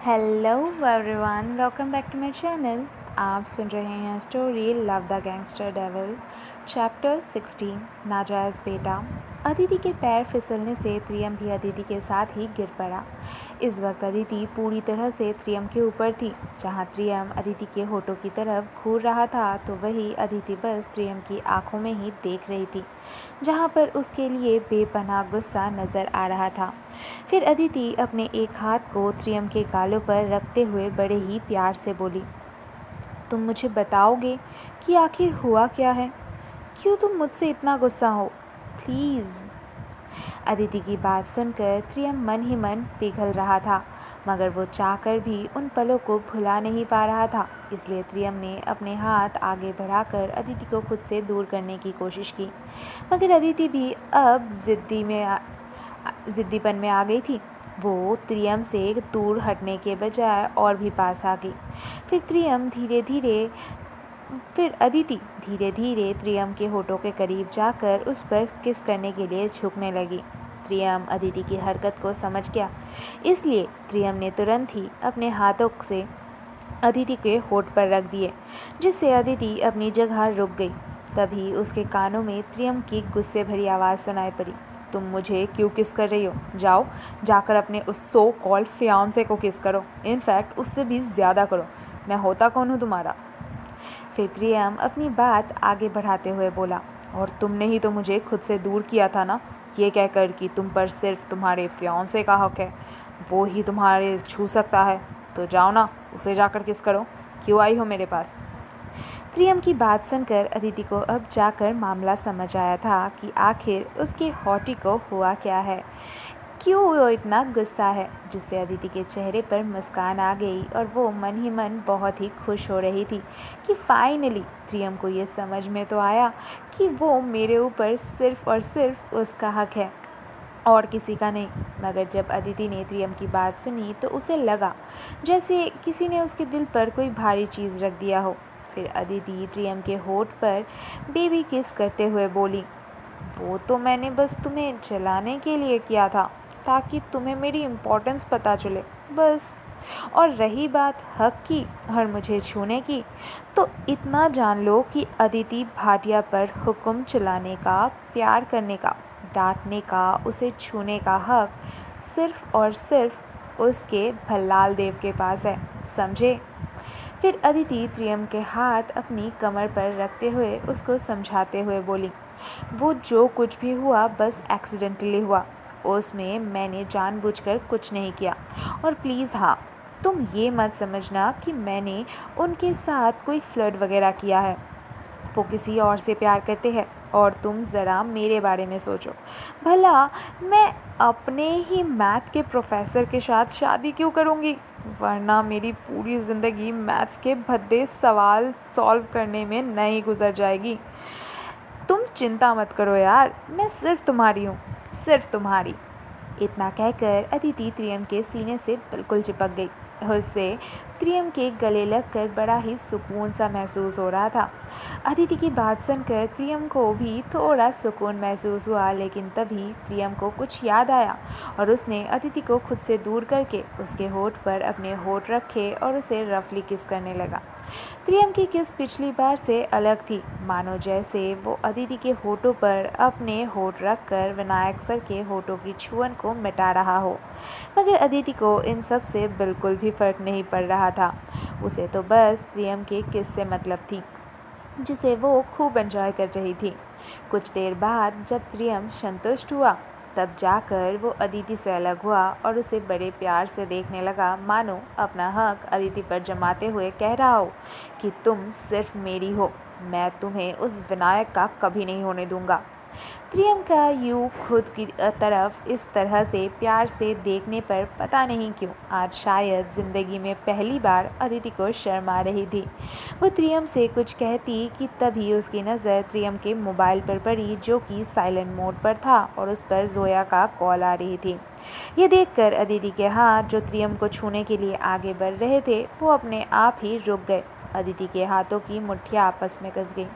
Hello everyone, welcome back to my channel. आप सुन रहे हैं story love the gangster devil, chapter 16 नाजायज़ बेटा। अदिति के पैर फिसलने से त्रियम भी अदिति के साथ ही गिर पड़ा। इस वक्त अदिति पूरी तरह से त्रियम के ऊपर थी। जहाँ त्रियम अदिति के होठों की तरफ घूर रहा था तो वही अदिति बस त्रियम की आंखों में ही देख रही थी, जहाँ पर उसके लिए बेपनाह गुस्सा नज़र आ रहा था। फिर अदिति अपने एक हाथ को त्रियम के गालों पर रखते हुए बड़े ही प्यार से बोली, तुम मुझे बताओगे कि आखिर हुआ क्या है? क्यों तुम मुझसे इतना गुस्सा हो? प्लीज़। अदिति की बात सुनकर त्रियम मन ही मन पिघल रहा था, मगर वो चाहकर भी उन पलों को भुला नहीं पा रहा था। इसलिए त्रियम ने अपने हाथ आगे बढ़ाकर अदिति को खुद से दूर करने की कोशिश की, मगर अदिति भी अब ज़िद्दीपन में आ गई थी। वो त्रियम से दूर हटने के बजाय और भी पास आ गई। फिर अदिति धीरे धीरे त्रियम के होठों के करीब जाकर उस पर किस करने के लिए झुकने लगी। त्रियम अदिति की हरकत को समझ गया, इसलिए त्रियम ने तुरंत ही अपने हाथों से अदिति के होठ पर रख दिए, जिससे अदिति अपनी जगह रुक गई। तभी उसके कानों में त्रियम की गुस्से भरी आवाज़ सुनाई पड़ी, तुम मुझे क्यों किस कर रही हो? जाओ, जाकर अपने उस सो कॉल्ड फियांसे को किस करो। इनफैक्ट उससे भी ज़्यादा करो। मैं होता कौन हूँ तुम्हारा? फिर त्रियम अपनी बात आगे बढ़ाते हुए बोला, और तुमने ही तो मुझे खुद से दूर किया था ना, ये कहकर कि तुम पर सिर्फ तुम्हारे फियांसे का हक है, वो ही तुम्हारे छू सकता है। तो जाओ ना, उसे जाकर किस करो। क्यों आई हो मेरे पास? त्रियम की बात सुनकर अदिति को अब जाकर मामला समझ आया था कि आखिर उसकी हॉटी को हुआ क्या है, क्यों वो इतना गुस्सा है, जिससे अदिति के चेहरे पर मुस्कान आ गई और वो मन ही मन बहुत ही खुश हो रही थी कि फाइनली त्रियम को ये समझ में तो आया कि वो मेरे ऊपर सिर्फ और सिर्फ उसका हक है और किसी का नहीं। मगर जब अदिति ने त्रियम की बात सुनी तो उसे लगा जैसे किसी ने उसके दिल पर कोई भारी चीज़ रख दिया हो। फिर अदिति त्रियम के होठ पर बेबी किस करते हुए बोली, वो तो मैंने बस तुम्हें जलाने के लिए किया था, ताकि तुम्हें मेरी इम्पोर्टेंस पता चले, बस। और रही बात हक की और मुझे छूने की, तो इतना जान लो कि अदिति भाटिया पर हुक्म चलाने का, प्यार करने का, डांटने का, उसे छूने का हक सिर्फ और सिर्फ उसके भल्लाल देव के पास है, समझे? फिर अदिति त्रियम के हाथ अपनी कमर पर रखते हुए उसको समझाते हुए बोली, वो जो कुछ भी हुआ बस एक्सीडेंटली हुआ, उसमें मैंने जानबूझकर कुछ नहीं किया। और प्लीज़ हाँ, तुम ये मत समझना कि मैंने उनके साथ कोई फ्लर्ट वगैरह किया है। वो किसी और से प्यार करते हैं, और तुम ज़रा मेरे बारे में सोचो, भला मैं अपने ही मैथ के प्रोफेसर के साथ शादी क्यों करूँगी? वरना मेरी पूरी ज़िंदगी मैथ्स के भद्दे सवाल सॉल्व करने में नहीं गुजर जाएगी। तुम चिंता मत करो यार, मैं सिर्फ तुम्हारी हूँ, सिर्फ तुम्हारी। इतना कहकर अदिति त्रियम के सीने से बिल्कुल चिपक गई। उससे त्रियम के गले लगकर बड़ा ही सुकून सा महसूस हो रहा था। अदिति की बात सुनकर त्रियम को भी थोड़ा सुकून महसूस हुआ, लेकिन तभी त्रियम को कुछ याद आया और उसने अदिति को खुद से दूर करके उसके होठ पर अपने होठ रखे और उसे रफली किस करने लगा। त्रियम की किस पिछली बार से अलग थी, मानो जैसे वो अदिति के होठों पर अपने होठ रखकर विनायक सर के होठों की छुअन को मिटा रहा हो। मगर अदिति को इन सब से बिल्कुल भी फर्क नहीं पड़ रहा था। उसे तो बस त्रियम के किस से मतलब थी, जिसे वो खूब एंजॉय कर रही थी। कुछ देर बाद जब त्रियम संतुष्ट हुआ, तब जाकर वो अदिति से अलग हुआ और उसे बड़े प्यार से देखने लगा, मानो अपना हक अदिति पर जमाते हुए कह रहा हो कि तुम सिर्फ मेरी हो, मैं तुम्हें उस विनायक का कभी नहीं होने दूंगा। त्रियम का यूँ खुद की तरफ इस तरह से प्यार से देखने पर पता नहीं क्यों आज शायद ज़िंदगी में पहली बार अदिति को शर्म आ रही थी। वो त्रियम से कुछ कहती कि तभी उसकी नज़र त्रियम के मोबाइल पर पड़ी, जो कि साइलेंट मोड पर था और उस पर जोया का कॉल आ रही थी। ये देखकर अदिति के हाथ जो त्रियम को छूने के लिए आगे बढ़ रहे थे, वो अपने आप ही रुक गए। अदिति के हाथों की मुट्ठियाँ आपस में कस गई।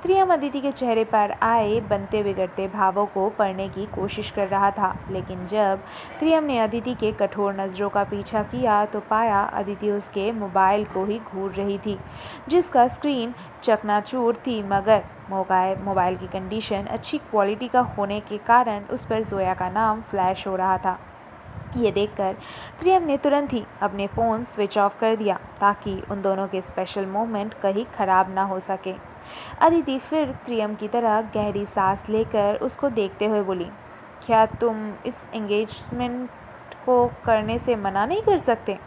त्रियम अदिति के चेहरे पर आए बनते बिगड़ते भावों को पढ़ने की कोशिश कर रहा था, लेकिन जब त्रियम ने अदिति के कठोर नज़रों का पीछा किया तो पाया अदिति उसके मोबाइल को ही घूर रही थी, जिसका स्क्रीन चकनाचूर थी, मगर मोबाइल की कंडीशन अच्छी क्वालिटी का होने के कारण उस पर जोया का नाम फ्लैश हो रहा था। ये देखकर त्रियम ने तुरंत ही अपने फ़ोन स्विच ऑफ कर दिया ताकि उन दोनों के स्पेशल मोमेंट कहीं ख़राब ना हो सके। अदिति फिर त्रियम की तरह गहरी सांस लेकर उसको देखते हुए बोली, क्या तुम इस एंगेजमेंट को करने से मना नहीं कर सकते?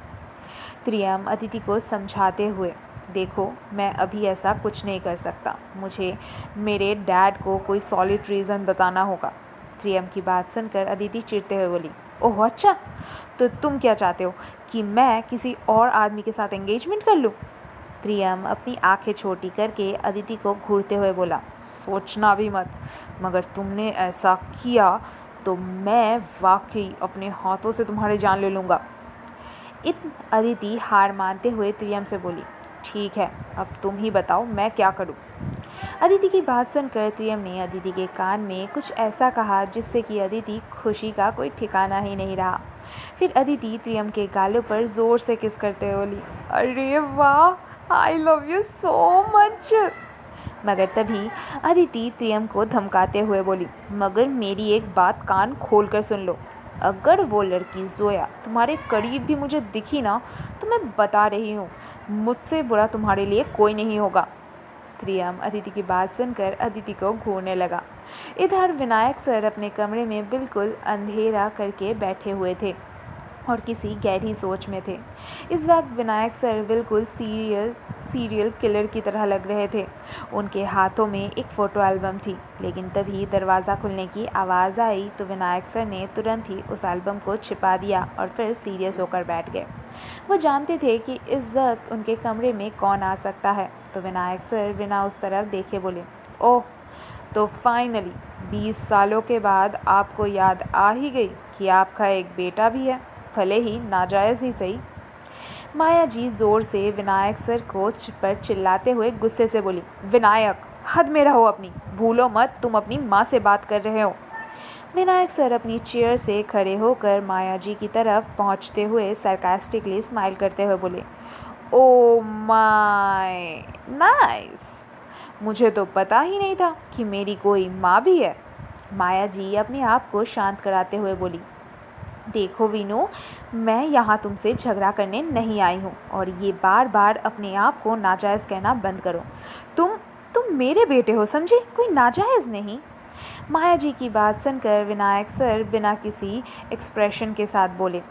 त्रियम अदिति को समझाते हुए, देखो मैं अभी ऐसा कुछ नहीं कर सकता, मुझे मेरे डैड को कोई सॉलिड रीज़न बताना होगा। त्रियम की बात सुनकर अदिति चिढ़ते हुए बोली, ओह अच्छा, तो तुम क्या चाहते हो कि मैं किसी और आदमी के साथ एंगेजमेंट कर लूँ? त्रियम अपनी आंखें छोटी करके अदिति को घूरते हुए बोला, सोचना भी मत, मगर तुमने ऐसा किया तो मैं वाकई अपने हाथों से तुम्हारी जान ले लूँगा। अदिति हार मानते हुए त्रियम से बोली, ठीक है, अब तुम ही बताओ मैं क्या करूँ? अदिति की बात सुनकर त्रियम ने अदिति के कान में कुछ ऐसा कहा जिससे कि अदिति खुशी का कोई ठिकाना ही नहीं रहा। फिर अदिति त्रियम के गालों पर ज़ोर से किस करते हुए बोली, अरे वाह, I love you so much. मगर तभी अदिति त्रियम को धमकाते हुए बोली, मगर मेरी एक बात कान खोल कर सुन लो, अगर वो लड़की जोया तुम्हारे करीब भी मुझे दिखी ना तो मैं बता रही हूँ, मुझसे बुरा तुम्हारे लिए कोई नहीं होगा। त्रियम अदिति की बात सुनकर अदिति को घूरने लगा। इधर विनायक सर अपने कमरे में बिल्कुल अंधेरा करके बैठे हुए थे और किसी गहरी सोच में थे। इस वक्त विनायक सर बिल्कुल सीरियल किलर की तरह लग रहे थे। उनके हाथों में एक फ़ोटो एल्बम थी, लेकिन तभी दरवाज़ा खुलने की आवाज़ आई तो विनायक सर ने तुरंत ही उस एल्बम को छिपा दिया और फिर सीरियस होकर बैठ गए। वो जानते थे कि इस वक्त उनके कमरे में कौन आ सकता है, तो विनायक सर बिना उस तरफ देखे बोले, ओह, तो फाइनली 20 सालों के बाद आपको याद आ ही गई कि आपका एक बेटा भी है, भले ही नाजायज़ ही सही। माया जी ज़ोर से विनायक सर को पर चिल्लाते हुए गुस्से से बोली, विनायक, हद में रहो अपनी, भूलो मत तुम अपनी माँ से बात कर रहे हो। विनायक सर अपनी चेयर से खड़े होकर माया जी की तरफ पहुंचते हुए सरकास्टिकली स्माइल करते हुए बोले, ओ माय नाइस, मुझे तो पता ही नहीं था कि मेरी कोई माँ भी है। माया जी अपने आप को शांत कराते हुए बोली, देखो वीनू, मैं यहाँ तुमसे झगड़ा करने नहीं आई हूँ और ये बार बार अपने आप को नाजायज़ कहना बंद करो। तुम मेरे बेटे हो, समझे, कोई नाजायज़ नहीं। माया जी की बात सुनकर विनायक सर बिना किसी एक्सप्रेशन के साथ बोले,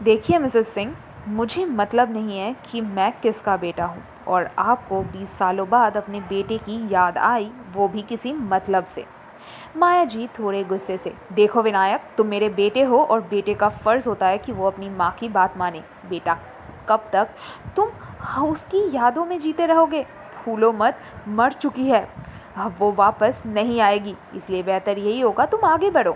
देखिए मिसेस सिंह, मुझे मतलब नहीं है कि मैं किसका बेटा हूँ और आपको 20 सालों बाद अपने बेटे की याद आई, वो भी किसी मतलब से। माया जी थोड़े गुस्से से, देखो विनायक, तुम मेरे बेटे हो और बेटे का फ़र्ज़ होता है कि वो अपनी माँ की बात माने। बेटा, कब तक तुम उसकी यादों में जीते रहोगे? भूलो मत, मर चुकी है, अब वो वापस नहीं आएगी, इसलिए बेहतर यही होगा तुम आगे बढ़ो।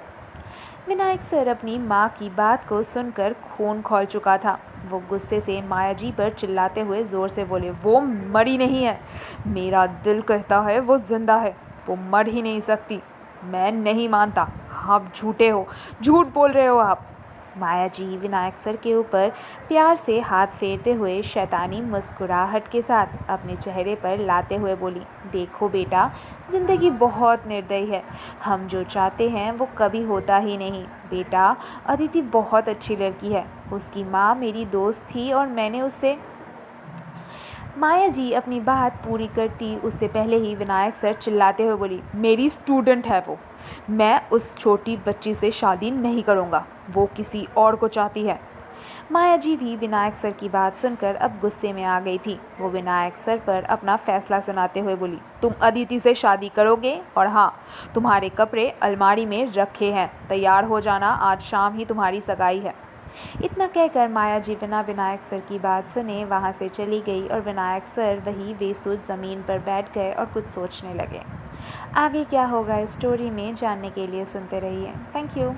विनायक सर अपनी माँ की बात को सुनकर खून खौल चुका था। वो गुस्से से माया जी पर चिल्लाते हुए ज़ोर से बोले, वो मरी नहीं है, मेरा दिल कहता है वो जिंदा है, वो मर ही नहीं सकती, मैं नहीं मानता, आप झूठे हो, झूठ बोल रहे हो आप। माया जी विनायक सर के ऊपर प्यार से हाथ फेरते हुए शैतानी मुस्कुराहट के साथ अपने चेहरे पर लाते हुए बोली, देखो बेटा, ज़िंदगी बहुत निर्दयी है, हम जो चाहते हैं वो कभी होता ही नहीं। बेटा, अदिति बहुत अच्छी लड़की है, उसकी माँ मेरी दोस्त थी और मैंने उससे। माया जी अपनी बात पूरी करती उससे पहले ही विनायक सर चिल्लाते हुए बोली, मेरी स्टूडेंट है वो, मैं उस छोटी बच्ची से शादी नहीं करूँगा, वो किसी और को चाहती है। माया जी भी विनायक सर की बात सुनकर अब गुस्से में आ गई थी। वो विनायक सर पर अपना फैसला सुनाते हुए बोली, तुम अदिति से शादी करोगे और हाँ, तुम्हारे कपड़े अलमारी में रखे हैं, तैयार हो जाना, आज शाम ही तुम्हारी सगाई है। इतना कहकर माया जी बिना विनायक सर की बात सुने वहाँ से चली गई और विनायक सर वही बेसुध ज़मीन पर बैठ गए और कुछ सोचने लगे। आगे क्या होगा इस स्टोरी में जानने के लिए सुनते रहिए। Thank you.